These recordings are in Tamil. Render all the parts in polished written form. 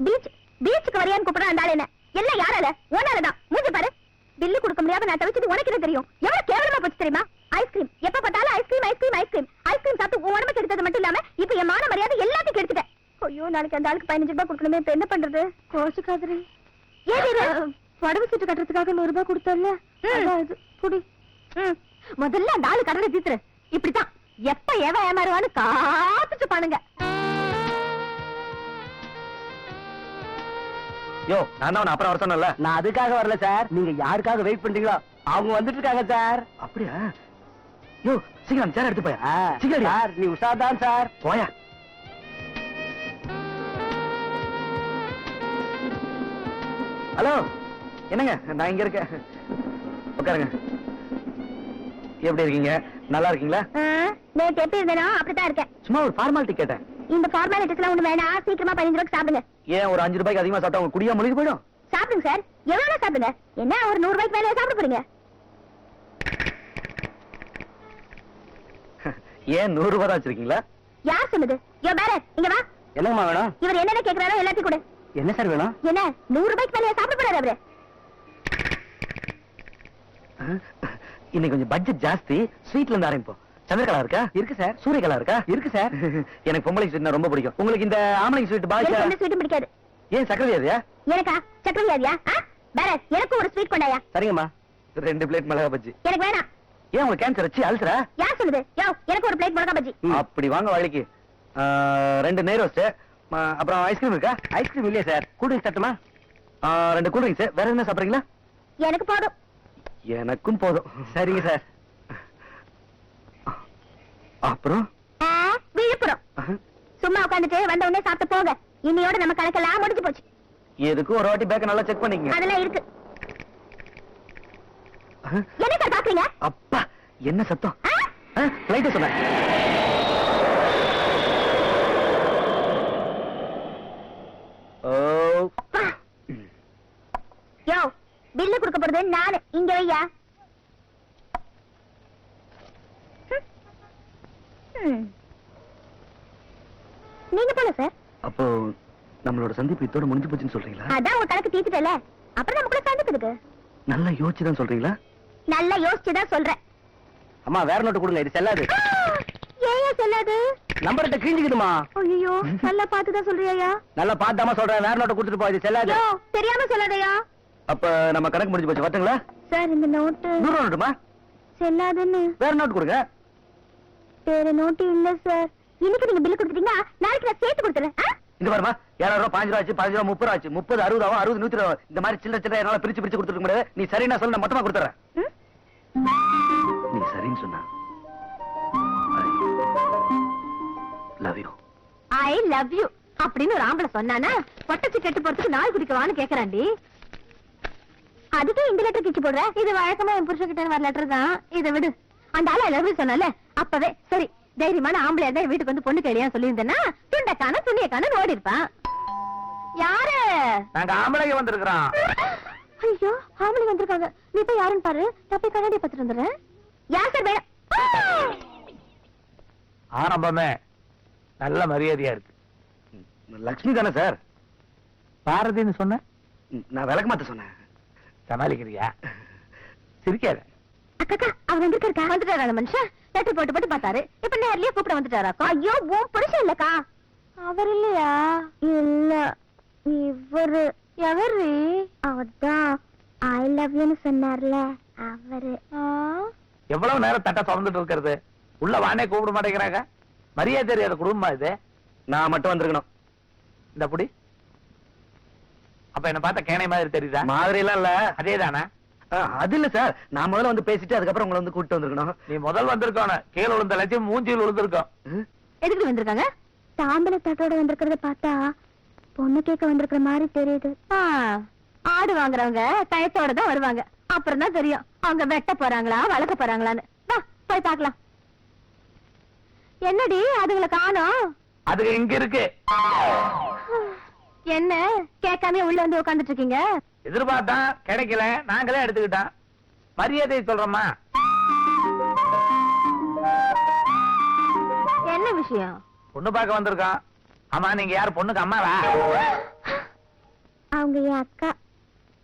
பீச்சுக்கு வரையான்னு கூப்பிடுற அந்த ஆள் என்ன எல்லாம் யாரால ஓனாலதான் மூஞ்சி பாரு. பில்லு கொடுக்க முடியாம நான் தவிச்சது உனக்கு என்ன தெரியும்? எவ்வளவு கேவலமா போச்சு தெரியுமா? ஐஸ்கிரீம் எப்ப பார்த்தாலும் ஐஸ்கிரீம் ஐஸ்கிரீம் ஐஸ்கிரீம் ஐஸ்கிரீம் சாப்பிட்டு உன் உடம்பு கெடுத்தது மட்டும் இல்லாம இப்ப என் மான மரியாதை எல்லாத்தையும் கெடுத்துட்டேன். ஐயோ நாளைக்கு அந்த ஆளுக்கு 15 ரூபாய் கொடுக்கணுமே, இப்ப என்ன பண்றது? கோச்சுக்காதரி. ஏன் உடம்பு சீட்டு கட்டுறதுக்காக 100 ரூபாய் கொடுத்தல புடி. முதல்ல அந்த ஆளு கடனை தீத்துரு. இப்படித்தான் எப்ப ஏமாறுவான்னு காத்துட்டு பானுங்க. யோ, நான் தான் அப்புறம் வர சொன்னல. நான் அதுக்காக வரல சார். நீங்க யாருக்காக வெயிட் பண்றீங்களோ அவங்க வந்துட்டு இருக்காங்க சார். அப்படியா? யோ, சீக்கிரம் சேர் எடுத்து போய். சீக்கிரம் சார், நீ உஷார்தான் சார். போயா. ஹலோ, என்னங்க? நான் இங்க இருக்கேன். உட்காருங்க. எப்படி இருக்கீங்க? நல்லா இருக்கீங்களா? நேற்று எப்படி இருந்தேனோ அப்படித்தான் இருக்கேன். சும்மா ஒரு ஃபார்மாலிட்டி கேட்டேன். இந்த ஃபார்மாலிட்டிஸ் எல்லாம் ஒண்ணு வேணாம். சீக்கிரமா 15 ரூபாய்க்கு சாப்பிடுங்க. ஏன் ஒரு 5 ரூபாய்க்கு அதிகமா சாப்பிட்டா உங்க குடியா முழுகி போயிடும்? சாப்பிடுங்க சார், எவ்வளவு சாப்பிடுங்க. என்ன ஒரு 100 ரூபாய்க்கு மேலே சாப்பிட போறீங்க? ஏன் 100 ரூபாய் தான் வச்சிருக்கீங்களா? யார் சொன்னது? யோ பேர, இங்க வா. என்னங்கம்மா வேணும்? இவர் என்னென்ன கேக்குறாரோ எல்லாத்தையும் கொடு. என்ன சார் வேணும்? என்ன 100 ரூபாய்க்கு மேலே சாப்பிட போறாரு அவரு? இன்னைக்கு கொஞ்சம் பட்ஜெட் ஜாஸ்தி. ஸ்வீட்ல இருந்து ஆரம்பிப்போம். சந்திரகலா இருக்கா? இருக்கு சார். சூரியகலா இருக்கா? இருக்கு சார். எனக்கு பொம்பளை ஸ்வீட் ரொம்ப பிடிக்கும். உங்களுக்கு இந்த ஆம்பளை ஸ்வீட் பாய்ச்சா? எனக்கு எந்த ஸ்வீட்டும் பிடிக்காது. ஏன் சக்கரை வியாதியா? எனக்கா சக்கரை வியாதியா? பேர, எனக்கு ஒரு ஸ்வீட் கொண்டாயா. சரிங்கம்மா. 2 பிளேட் மிளகா பஜ்ஜி. எனக்கு வேணாம். ஏன் உங்களுக்கு கேன்சர் வச்சு அல்சரா? யார் சொன்னது? யோ, எனக்கு ஒரு பிளேட் மிளகா பஜ்ஜி. அப்படி வாங்க வழிக்கு. 2 நெய் ரோஸ்ட். அப்புறம் ஐஸ்கிரீம் இருக்கா? ஐஸ்கிரீம் இல்லையா சார்? கூல் ட்ரிங்க்ஸ் தட்டுமா? 2 கூல் ட்ரிங்க்ஸ். வேற என்ன சாப்பிடுறீங்களா? எனக்கு போதும். எனக்கும் போதும். சரிங்க சார். அப்புறம் விழுப்புரம் சும்மா உட்காந்துட்டு வந்த உடனே சாப்பிட்டு போங்க. இன்னையோட நம்ம கணக்கெல்லாம் முடிஞ்சு போச்சு. எதுக்கும் ஒரு வாட்டி பேக்க நல்லா செக் பண்ணிக்கங்க. அதெல்லாம் இருக்கு. என்ன சார் பாக்குறீங்க? அப்பா, என்ன சத்தம்? லைட் சொன்னேன். யோ, பில்லு கொடுக்க போறது நானு. இங்க வையா. நீங்க போல சார். அப்போ நம்மளோட சந்திப்பு இதோட முடிஞ்சு போச்சுன்னு சொல்றீங்களா? அதான் உங்க கணக்கு தீத்துட்டல, அப்புறம் நமக்குள்ள சந்திப்புக்கு. நல்லா யோசிச்சுதான் சொல்றீங்களா? நல்லா யோசிச்சுதான் சொல்றேன். அம்மா வேற நோட்டு கொடுங்க, இது செல்லாது. ஏன் செல்லாது? நம்பர்ட்ட கிழிஞ்சுக்குதுமா. ஐயோ, நல்லா பார்த்துதான் சொல்றியா? நல்லா பார்த்தாம சொல்றேன். வேற நோட்டு கொடுத்துட்டு போ, இது செல்லாது. தெரியாம சொல்லாதயா? அப்ப நம்ம கணக்கு முடிஞ்சு போச்சு. வரட்டுங்களா? சார், இந்த நோட்டு 100 ரூபா நோட்டுமா? செல்லாதுன்னு. வேற நோட்டு கொடுங்க. வேற நோட்டு இல்ல சார். இன்னைக்கு நீங்க பில்லு கொடுத்துட்டீங்கன்னா நாளைக்கு நான் சேர்த்து கொடுத்துறேன். இந்த பாருமா, 7 ரூபா 5 ரூபா ஆச்சு, 15 ரூபா 30 ரூபா ஆச்சு, 30 60 ஆகும், 60 100 ரூபா. இந்த மாதிரி சில்லற சில்லற என்னால பிரிச்சு பிரிச்சு கொடுத்துருக்க முடியாது. நீ சரின்னா சொல்லு, நான் மொத்தமா கொடுத்துறேன். நீ சரின்னு சொன்னா love you. I love you அப்படின்னு ஒரு ஆம்பளை சொன்னானா பொட்டச்சு கெட்டு போறதுக்கு நாள் குடிக்கவான்னு கேக்குறாண்டி. அதுக்கு இந்த லெட்டர் கிச்சு போடுற. இது வழக்கமா என் புருஷன் கிட்ட வர லெட்டர் தான். இதை விடு. அந்த ஆள லவ் யூ சொன்னால அப்பவே சரி தைரியமான ஆம்பளையா தான் வீட்டுக்கு வந்து பொண்ணு கேளியா சொல்லியிருந்தேன்னா துண்டக்கான துணியக்கான ஓடி இருப்பான். யாரு? நாங்க ஆம்பளைங்க வந்திருக்கிறோம். ஐயோ, ஆம்பளை வந்திருக்காங்க. நீ போய் யாருன்னு பாரு. நான் போய் கண்ணாடி பார்த்துட்டு வந்துடுறேன். யார் சார் வேணும்? ஆரம்பமே நல்ல மரியாதையா இருக்கு. லக்ஷ்மி தானே சார்? பாரதின்னு சொன்ன. நான் விளக்க மாத்த சொன்னேன். சமாளிக்கிறியா? சிரிக்காத. அக்கா, அவர் வந்திருக்கா? வந்துட்டாரா அந்த மனுஷன்? லெட்டர் போட்டு போட்டு பார்த்தாரு. இப்ப நேர்லயே கூப்பிட வந்துட்டாராக்கா? ஐயோ, உன் புருஷன் இல்லக்கா. அவர் இல்லையா? இல்ல, இவரு. எவரு? அவர்தான் ஐ லவ் யூன்னு சொன்னார்ல, அவரு. எவ்வளவு நேரம் தட்ட திறந்துட்டு இருக்கிறது? உள்ள வானே கூப்பிட மாட்டேங்கிறாங்க. மரியாதை தெரியாத குடும்பமா இது? நான் மட்டும் வந்திருக்கணும். இந்த புடி. அப்ப என்ன பார்த்தா கேனை மாதிரி தெரியுதா? மாதிரி எல்லாம் இல்ல. அதேதானே? அது இல்ல சார், நான் முதல்ல வந்து பேசிட்டு அதுக்கப்புறம் உங்களை வந்து கூட்டிட்டு வந்திருக்கணும். நீ முதல் வந்திருக்கோம். கீழே விழுந்த லட்சியம் மூஞ்சியில் விழுந்திருக்கோம். எதுக்கு வந்திருக்காங்க? தாம்பல தட்டோட வந்திருக்கிறத பார்த்தா பொண்ணு கேட்க வந்திருக்கிற மாதிரி தெரியுது. ஆடு வாங்குறவங்க டயத்தோட தான் வருவாங்க. அப்புறம் தான் தெரியும் அவங்க வெட்ட போறாங்களா வளர்க்க போறாங்களான்னு. வா போய் பார்க்கலாம். என்னடி அதுங்களை காணோம்? அது எங்க இருக்கு? என்ன கேட்காம உள்ள வந்து உட்கார்ந்துட்டு இருக்கீங்க? எதிர்பார்த்தா கிடைக்கல, நாங்களே எடுத்துக்கிட்டோம். மரியாதை சொல்றோமா? என்ன விஷயம்? பொண்ணு பார்க்க வந்திருக்கோம். ஆமா, நீங்க யாரு? பொண்ணுக்கு அம்மாவா? என் அக்கா.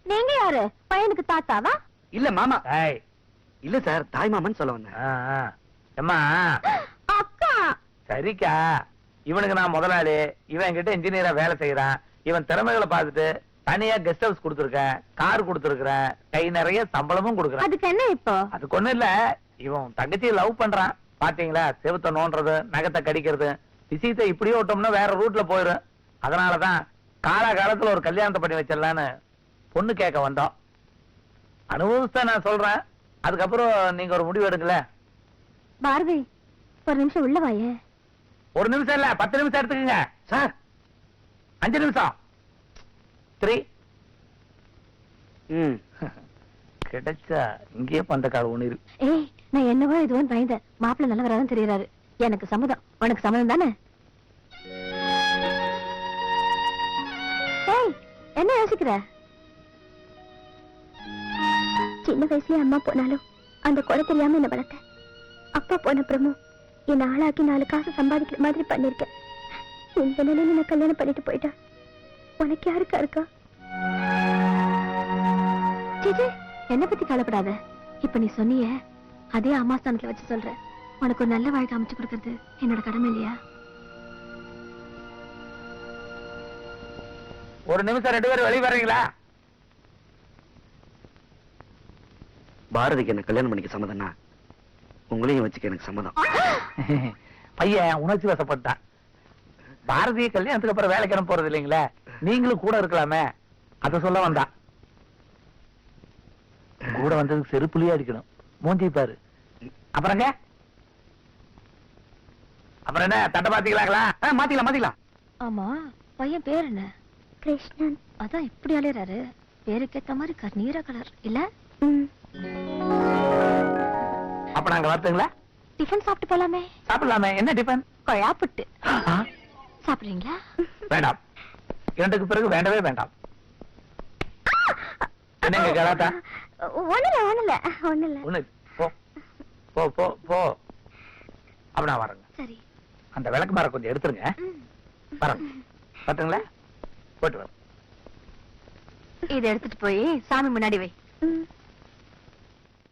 நீங்க யாரு? பையனுக்கு தாத்தாவா? இல்ல மாமா. ஏய், இல்ல சார், தாய் மாமன் சொல்ல வந்தேன். அம்மா அக்கா. சரிக்கா, இவனுக்கு நான் முதலாளி, இவன் கிட்ட இன்ஜினியரா வேலை செய்யறான். இவன் திறமைகளை பார்த்துட்டு தனியா கெஸ்ட் ஹவுஸ் கொடுத்துருக்கேன், கார் கொடுத்துருக்கேன், கை நிறைய சம்பளமும் கொடுக்குறேன். அதுக்கு என்ன இப்போ? அதுக்கு ஒண்ணும் இல்ல, இவன் தங்கச்சியை லவ் பண்றான். பாத்தீங்களா, செவுத்த நோண்டுறது, நகத்தை கடிக்கிறது, விஷயத்தை இப்படியே விட்டோம்னா வேற ரூட்ல போயிடும். அதனாலதான் காலகாலத்துல ஒரு கல்யாணத்தை பண்ணி வச்சிடலான்னு பொண்ணு கேட்க வந்தோம். அனுபவத்தை நான் சொல்றேன், அதுக்கப்புறம் நீங்க ஒரு முடிவு எடுக்கல. பாரதி, ஒரு நிமிஷம் உள்ள வாயே. ஒரு நிமிஷம் இல்ல, 10 நிமிஷம் எடுத்துக்கங்க சார். 5 நிமிஷம். 3 கிடைச்சா இங்கேயே பந்த கால ஒண்ணு. ஏய், நான் என்னவோ இதுவும் பயந்தேன். மாப்பிள்ள நல்லவராதான் தெரியறாரு. எனக்கு சம்மதம். உனக்கு சம்மதம் தானே? ஏய், என்ன யோசிக்கிற? சின்ன வயசுலயே அம்மா போனாலும் அந்த குறை தெரியாம என்ன வளர்த்த. அப்பா போன அப்புறமும் என்ன ஆளாக்கி 4 காசு சம்பாதிக்கிற மாதிரி பண்ணிருக்கேன். இந்த நிலையில நான் கல்யாணம் பண்ணிட்டு போயிட்டா உனக்கு யாருக்கா இருக்கா? ஜிஜி, என்ன பத்தி கவலைப்படாத. இப்ப நீ சொன்னிய அதே அம்மா ஸ்தானத்துல வச்சு சொல்ற. உனக்கு ஒரு நல்ல வாழ்க்கை அமைச்சு கொடுக்கறது என்னோட கடமை இல்லையா? ஒரு நிமிஷம் 2 பேரும் வெளியே வர்றீங்களா? பாரதிக்கு என்ன கல்யாணம் பண்ணிக்க சம்மதம்னா உங்களையும் வச்சுக்க எனக்கு சம்மதம். பையன் உணர்ச்சி வசப்பட்டான். பாரதிய கல்யாணத்துக்கு அப்புறம் வேலைக்கு அனுப்ப போறது இல்லைங்களே, நீங்களும் கூட இருக்கலாமே, அத சொல்ல வந்தான். கூட வந்ததுக்கு செருப்புலயே அடிக்கணும். மூஞ்சி பாரு. அப்புறங்க அப்புறம் என்ன, தட்டை பாத்தீங்களாங்களா? மாத்திக்கலாம். ஆமா, பையன் பேர் என்ன? கிருஷ்ணன். அதான் இப்படி அலையறாரு. பேருக்கேத்த மாதிரி கண்ணீரா கலர் இல்ல? அப்ப நாங்க வரட்டுங்களா? டிஃபன் சாப்பிட்டு போலாமே. சாப்பிடலாமே. என்ன டிஃபன்? கொழாப்புட்டு. சாப்பிடுறீங்களா? வேண்டாம். 2க்கு பிறகு வேண்டவே வேண்டாம். என்னங்க கலாட்டா? ஒண்ணுல. ஒண்ணு. போ போ போ போ. அப்ப நான் வரேங்க. சரி. அந்த விளக்கு மரம் கொஞ்சம் எடுத்துருங்க. வரேன். பாத்துங்களா? போட்டு வரேன். இதை எடுத்துட்டு போய் சாமி முன்னாடி வை.